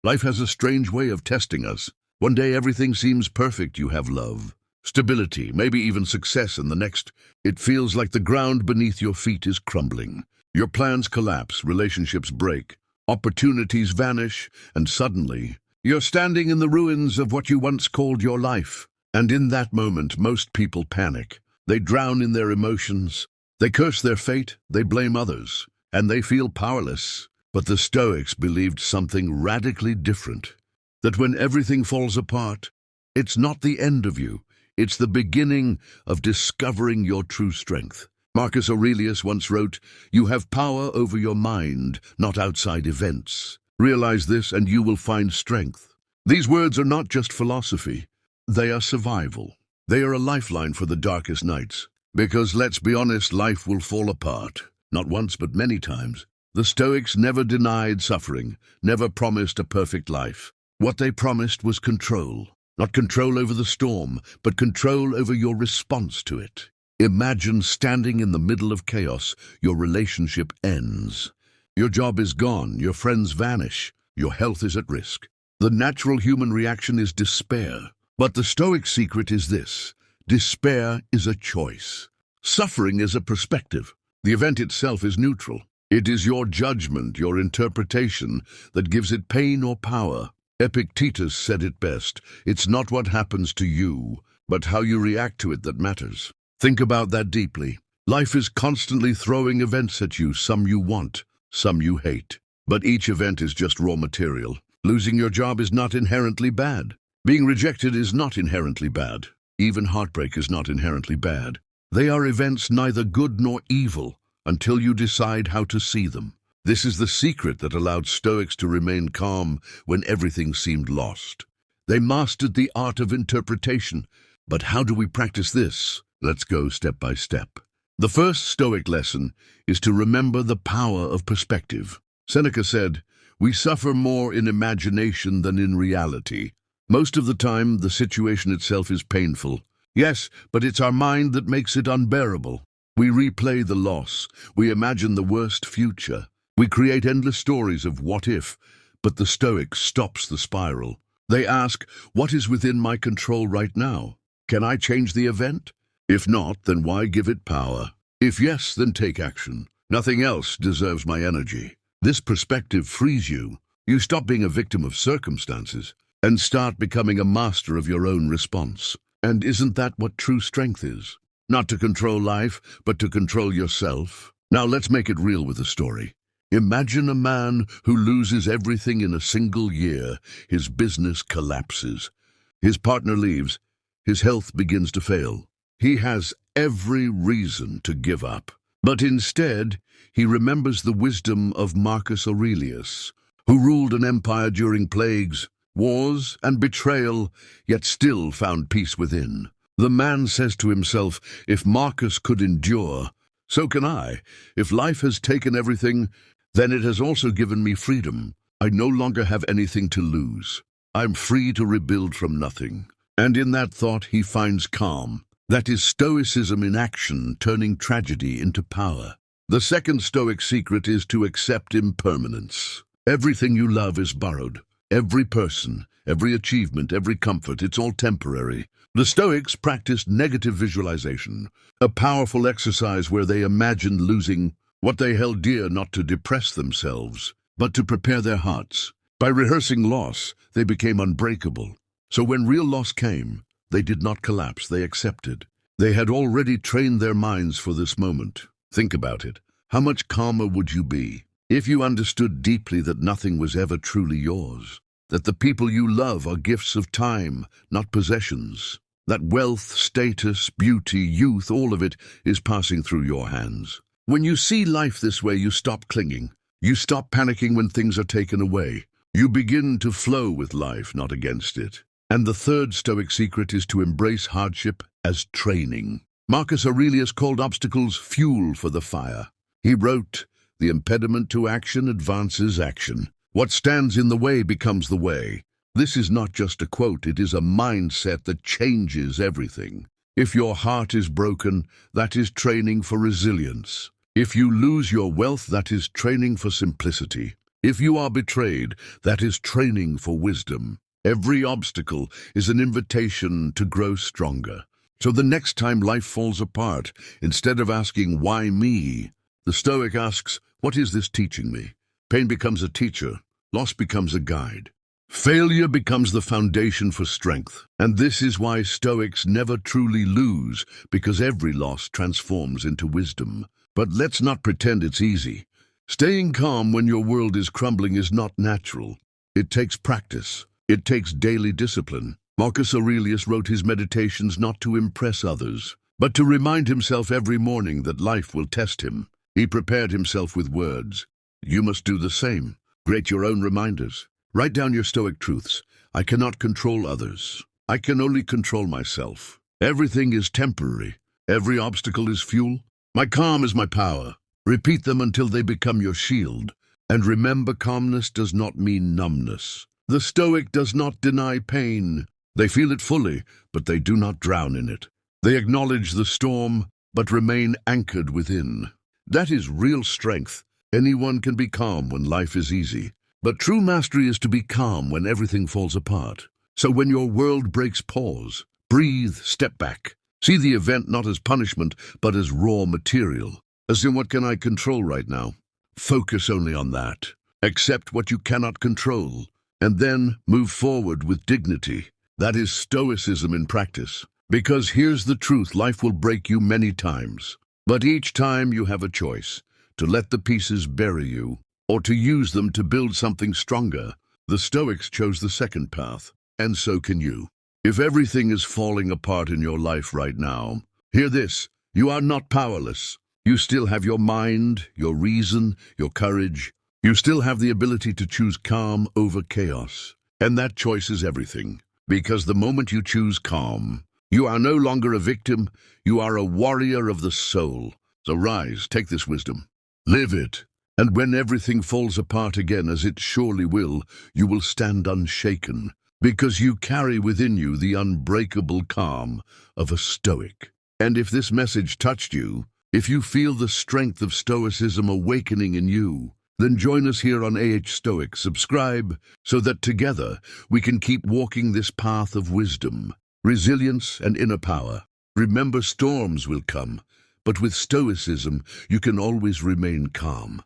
Life has a strange way of testing us. One day everything seems perfect. You have love, stability, maybe even success, and the next, it feels like the ground beneath your feet is crumbling. Your plans collapse, relationships break, opportunities vanish, and suddenly, you're standing in the ruins of what you once called your life. And in that moment, most people panic. They drown in their emotions. They curse their fate, they blame others, and they feel powerless. But the Stoics believed something radically different. That when everything falls apart, it's not the end of you. It's the beginning of discovering your true strength. Marcus Aurelius once wrote, "You have power over your mind, not outside events. Realize this and you will find strength." These words are not just philosophy. They are survival. They are a lifeline for the darkest nights. Because let's be honest, life will fall apart. Not once, but many times. The Stoics never denied suffering, never promised a perfect life. What they promised was control. Not control over the storm, but control over your response to it. Imagine standing in the middle of chaos. Your relationship ends. Your job is gone, your friends vanish, your health is at risk. The natural human reaction is despair. But the Stoic secret is this: despair is a choice. Suffering is a perspective. The event itself is neutral. It is your judgment, your interpretation, that gives it pain or power. Epictetus said it best: it's not what happens to you, but how you react to it that matters. Think about that deeply. Life is constantly throwing events at you, some you want, some you hate. But each event is just raw material. Losing your job is not inherently bad. Being rejected is not inherently bad. Even heartbreak is not inherently bad. They are events neither good nor evil until you decide how to see them. This is the secret that allowed Stoics to remain calm when everything seemed lost. They mastered the art of interpretation. But how do we practice this? Let's go step by step. The first Stoic lesson is to remember the power of perspective. Seneca said, "We suffer more in imagination than in reality." Most of the time, the situation itself is painful. Yes, but it's our mind that makes it unbearable. We replay the loss. We imagine the worst future. We create endless stories of what if, but the Stoic stops the spiral. They ask, what is within my control right now? Can I change the event? If not, then why give it power? If yes, then take action. Nothing else deserves my energy. This perspective frees you. You stop being a victim of circumstances and start becoming a master of your own response. And isn't that what true strength is? Not to control life, but to control yourself. Now let's make it real with a story. Imagine a man who loses everything in a single year. His business collapses. His partner leaves. His health begins to fail. He has every reason to give up. But instead, he remembers the wisdom of Marcus Aurelius, who ruled an empire during plagues, wars, and betrayal, yet still found peace within. The man says to himself, if Marcus could endure, so can I. If life has taken everything, then it has also given me freedom. I no longer have anything to lose. I'm free to rebuild from nothing. And in that thought, he finds calm. That is Stoicism in action, turning tragedy into power. The second Stoic secret is to accept impermanence. Everything you love is borrowed. Every person, every achievement, every comfort, it's all temporary. The Stoics practiced negative visualization, a powerful exercise where they imagined losing what they held dear, not to depress themselves, but to prepare their hearts. By rehearsing loss, they became unbreakable. So when real loss came, they did not collapse, they accepted. They had already trained their minds for this moment. Think about it. How much calmer would you be if you understood deeply that nothing was ever truly yours? That the people you love are gifts of time, not possessions. That wealth, status, beauty, youth, all of it is passing through your hands. When you see life this way, you stop clinging. You stop panicking when things are taken away. You begin to flow with life, not against it. And the third Stoic secret is to embrace hardship as training. Marcus Aurelius called obstacles fuel for the fire. He wrote, "The impediment to action advances action. What stands in the way becomes the way." This is not just a quote, it is a mindset that changes everything. If your heart is broken, that is training for resilience. If you lose your wealth, that is training for simplicity. If you are betrayed, that is training for wisdom. Every obstacle is an invitation to grow stronger. So the next time life falls apart, instead of asking, "Why me?" the Stoic asks, "What is this teaching me?" Pain becomes a teacher, loss becomes a guide. Failure becomes the foundation for strength. And this is why Stoics never truly lose, because every loss transforms into wisdom. But let's not pretend it's easy. Staying calm when your world is crumbling is not natural. It takes practice. It takes daily discipline. Marcus Aurelius wrote his meditations not to impress others, but to remind himself every morning that life will test him. He prepared himself with words. You must do the same. Create your own reminders. Write down your Stoic truths. I cannot control others. I can only control myself. Everything is temporary. Every obstacle is fuel. My calm is my power. Repeat them until they become your shield. And remember, calmness does not mean numbness. The Stoic does not deny pain. They feel it fully, but they do not drown in it. They acknowledge the storm, but remain anchored within. That is real strength. Anyone can be calm when life is easy. But true mastery is to be calm when everything falls apart. So when your world breaks, pause. Breathe, step back. See the event not as punishment, but as raw material. As in, what can I control right now? Focus only on that. Accept what you cannot control. And then move forward with dignity. That is Stoicism in practice. Because here's the truth, life will break you many times. But each time you have a choice, to let the pieces bury you, or to use them to build something stronger. The Stoics chose the second path, and so can you. If everything is falling apart in your life right now, hear this: you are not powerless. You still have your mind, your reason, your courage. You still have the ability to choose calm over chaos. And that choice is everything. Because the moment you choose calm, you are no longer a victim, you are a warrior of the soul. So rise, take this wisdom, live it. And when everything falls apart again, as it surely will, you will stand unshaken, because you carry within you the unbreakable calm of a Stoic. And if this message touched you, if you feel the strength of Stoicism awakening in you, then join us here on Stoic. Subscribe so that together we can keep walking this path of wisdom, resilience, and inner power. Remember, storms will come, but with Stoicism you can always remain calm.